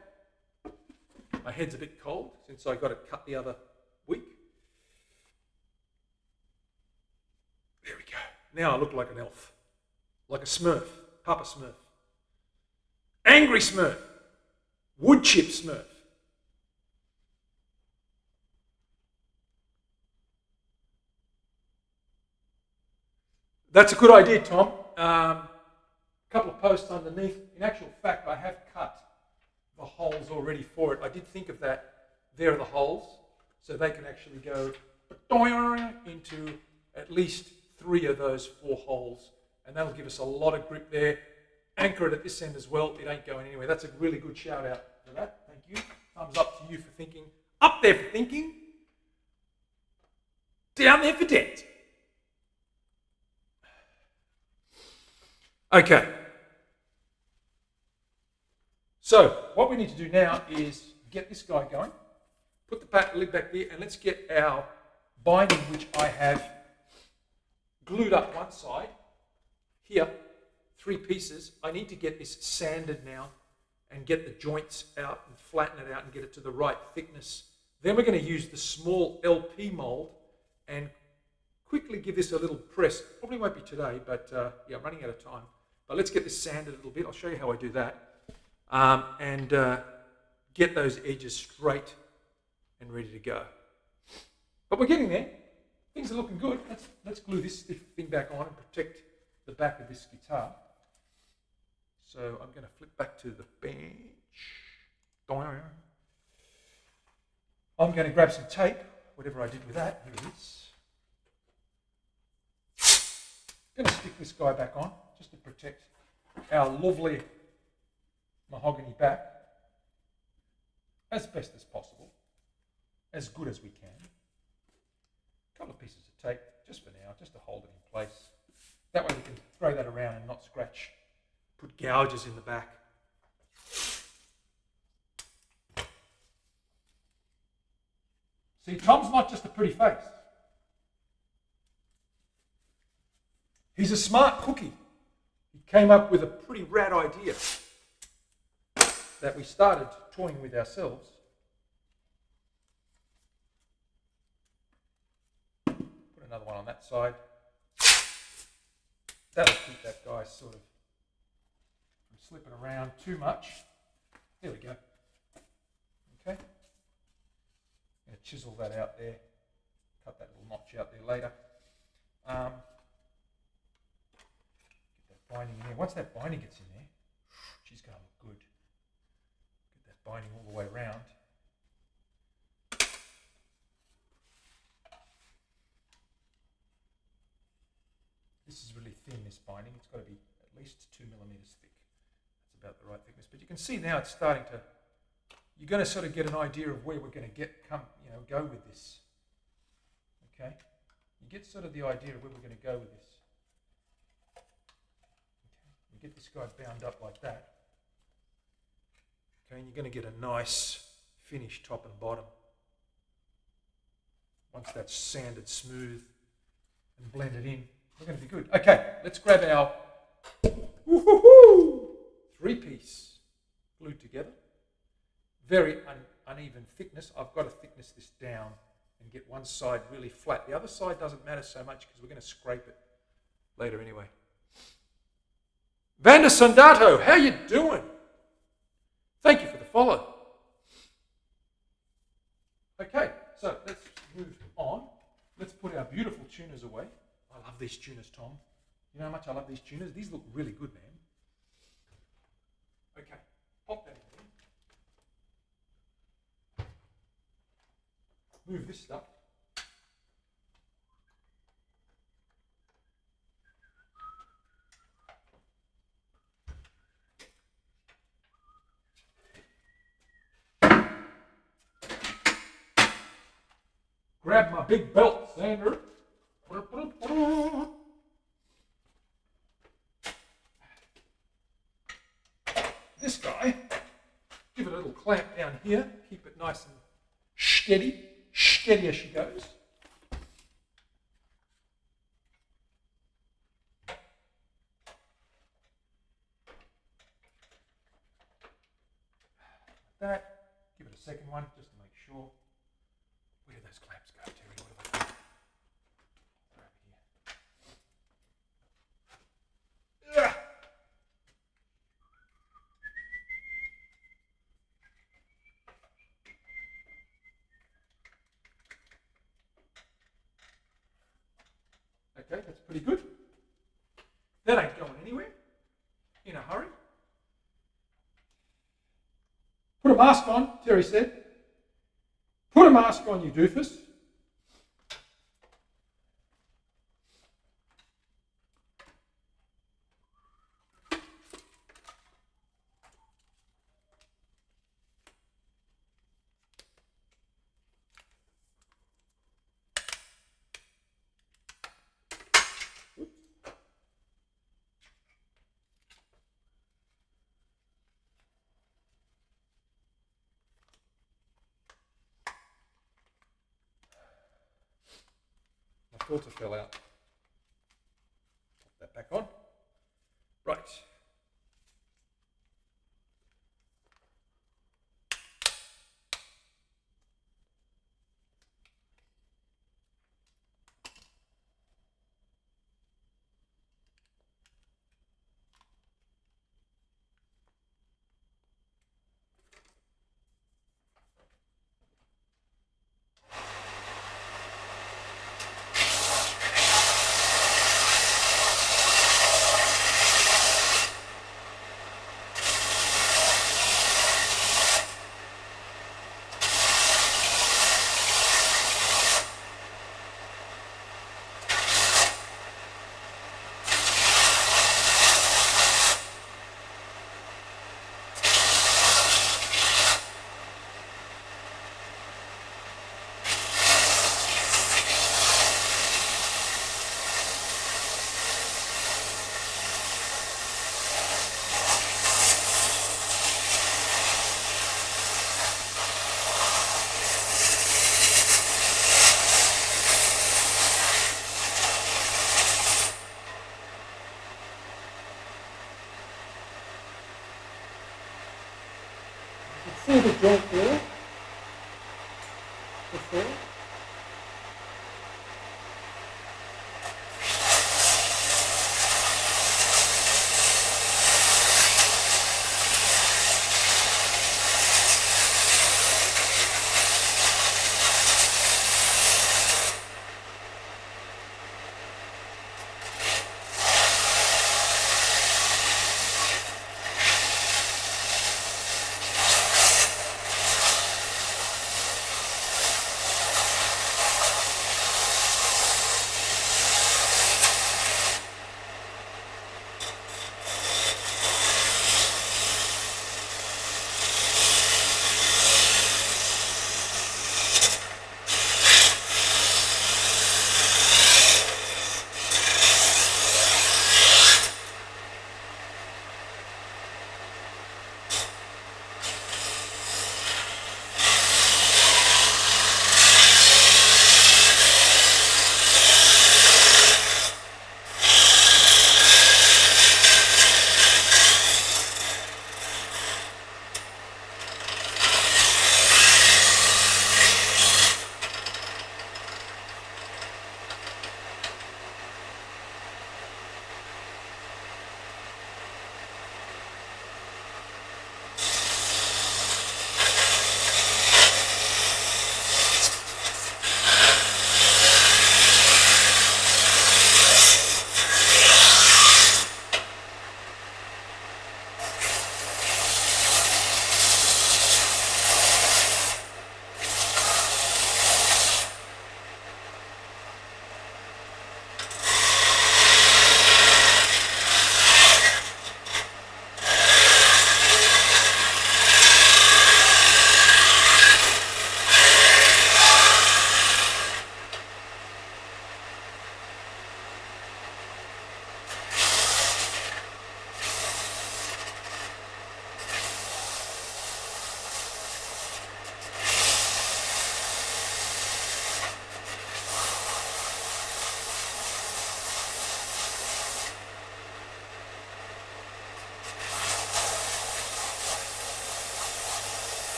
My head's a bit cold since I got it cut the other week. There we go. Now I look like an elf, like a Smurf, Papa Smurf. Angry Smurf, wood chip Smurf. That's a good idea, Tom. A couple of posts underneath. In actual fact, I have cut the holes already for it. I did think of that. There are the holes. So they can actually go into at least 3 of those 4 holes. And that'll give us a lot of grip there. Anchor it at this end as well. It ain't going anywhere. That's a really good shout out for that. Thank you. Thumbs up to you for thinking. Up there for thinking. Down there for debt. Okay. So what we need to do now is get this guy going. Put the lid back there, and let's get our binding, which I have glued up one side. Here, 3 pieces. I need to get this sanded now and get the joints out and flatten it out and get it to the right thickness. Then we're going to use the small LP mold and quickly give this a little press. Probably won't be today, but yeah, I'm running out of time. But let's get this sanded a little bit. I'll show you how I do that. And get those edges straight and ready to go. But we're getting there. Things are looking good. Let's glue this stiff thing back on and protect the back of this guitar. So I'm going to flip back to the bench. I'm going to grab some tape, whatever I did with that. Here it is. I'm going to stick this guy back on just to protect our lovely mahogany back as best as possible, as good as we can. A couple of pieces of tape just for now, just to hold it in place. That way we can throw that around and not scratch. Put gouges in the back. See, Tom's not just a pretty face. He's a smart cookie. He came up with a pretty rad idea that we started toying with ourselves. Put another one on that side. That'll keep that guy sort of from slipping around too much. There we go. Okay. I'm going to chisel that out there. Cut that little notch out there later. Get that binding in there. Once that binding gets in there, she's going to look good. Get that binding all the way around. This is really thin, this binding. It's got to be at least 2 millimeters thick. That's about the right thickness. But you can see now it's starting to, you're going to sort of get an idea of where we're going to go with this. Okay? You get sort of the idea of where we're going to go with this. Okay? You get this guy bound up like that. Okay, and you're going to get a nice finish top and bottom. Once that's sanded smooth and blended in, we're going to be good. Okay, let's grab our three-piece glued together. Very uneven thickness. I've got to thickness this down and get one side really flat. The other side doesn't matter so much because we're going to scrape it later anyway. Vander Sandato, how you doing? Thank you for the follow. Okay, so let's move on. Let's put our beautiful tuners away. I love these tuners, Tom. You know how much I love these tuners? These look really good, man. Okay, pop that in there. Move this stuff. Grab my big belt sander. This guy, give it a little clamp down here, keep it nice and steady as she goes. Like that. Give it a second one just to make sure. Where do those clamps go, Terry? What have I done? They're over here. Okay, that's pretty good. That ain't going anywhere in a hurry. Put a mask on, Terry said. Put a mask on, you doofus. Filter fell out. Pop that back on. Right. feel the joint feel? Before?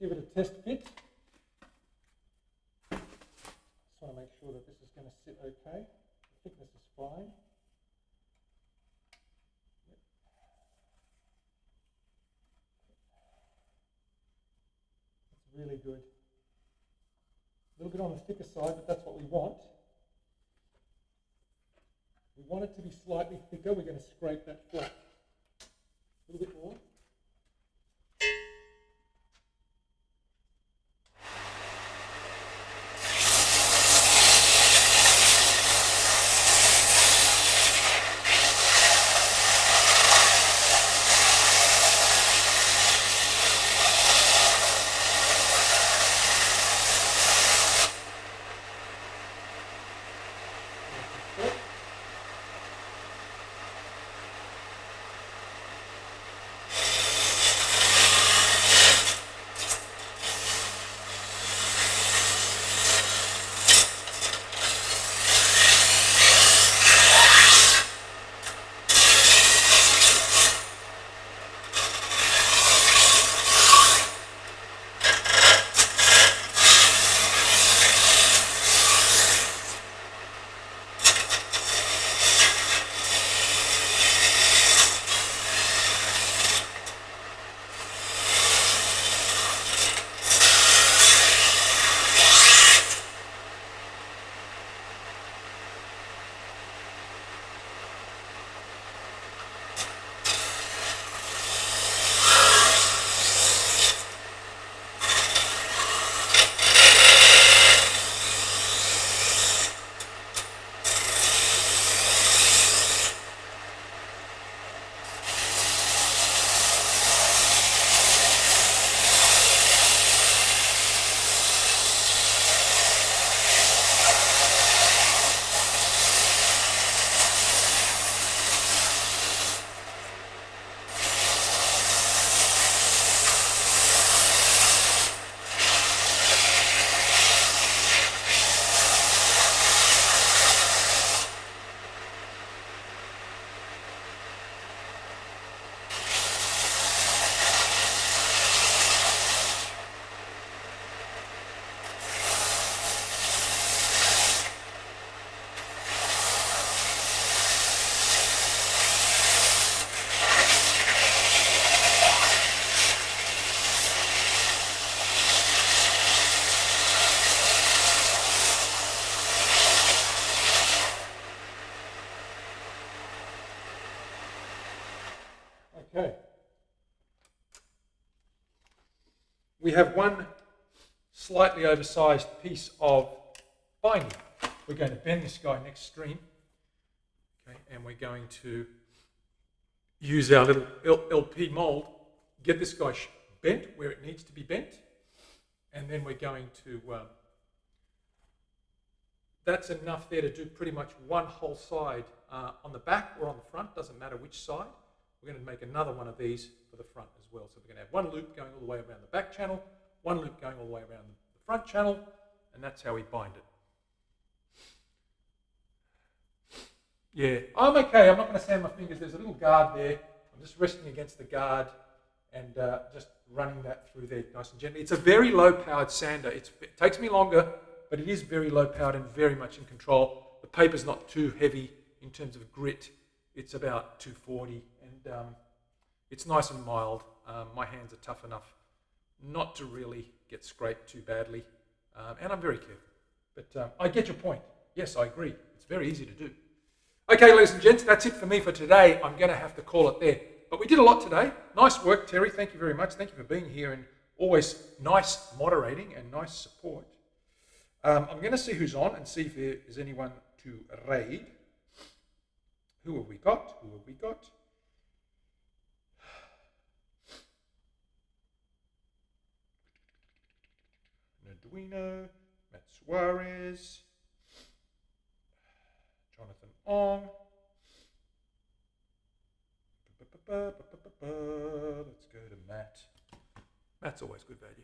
Give it a test fit. Just want to make sure that this is going to sit okay. The thickness is fine. It's really good. A little bit on the thicker side, but that's what we want. We want it to be slightly thicker. We're going to scrape that flat. A little bit more. Okay. We have one slightly oversized piece of binding. We're going to bend this guy next stream. Okay, and we're going to use our little LP mold, get this guy bent where it needs to be bent, and then we're going to, that's enough there to do pretty much one whole side on the back or on the front, doesn't matter which side. We're going to make another one of these for the front as well. So we're going to have one loop going all the way around the back channel, one loop going all the way around the front channel, and that's how we bind it. Yeah, I'm okay. I'm not going to sand my fingers. There's a little guard there. I'm just resting against the guard and just running that through there nice and gently. It's a very low-powered sander. It takes me longer, but it is very low-powered and very much in control. The paper's not too heavy in terms of grit. It's about 240, and it's nice and mild. My hands are tough enough not to really get scraped too badly, and I'm very careful. But I get your point. Yes, I agree. It's very easy to do. Okay, ladies and gents, that's it for me for today. I'm going to have to call it there. But we did a lot today. Nice work, Terry. Thank you very much. Thank you for being here and always nice moderating and nice support. I'm going to see who's on and see if there is anyone to raid. Who have we got? Who have we got? Arduino, Matt Suarez, Jonathan Ong. Let's go to Matt. Matt's always good value.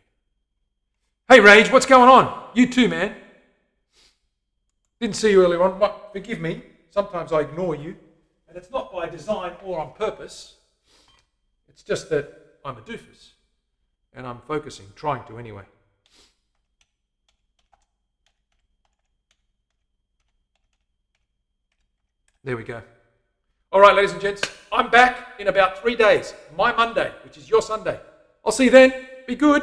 Hey Rage, what's going on? You too, man. Didn't see you earlier on. Forgive me. Sometimes I ignore you. And it's not by design or on purpose. It's just that I'm a doofus. And I'm focusing, trying to anyway. There we go. All right, ladies and gents, I'm back in about 3 days. My Monday, which is your Sunday. I'll see you then. Be good.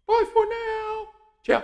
Bye for now. Ciao.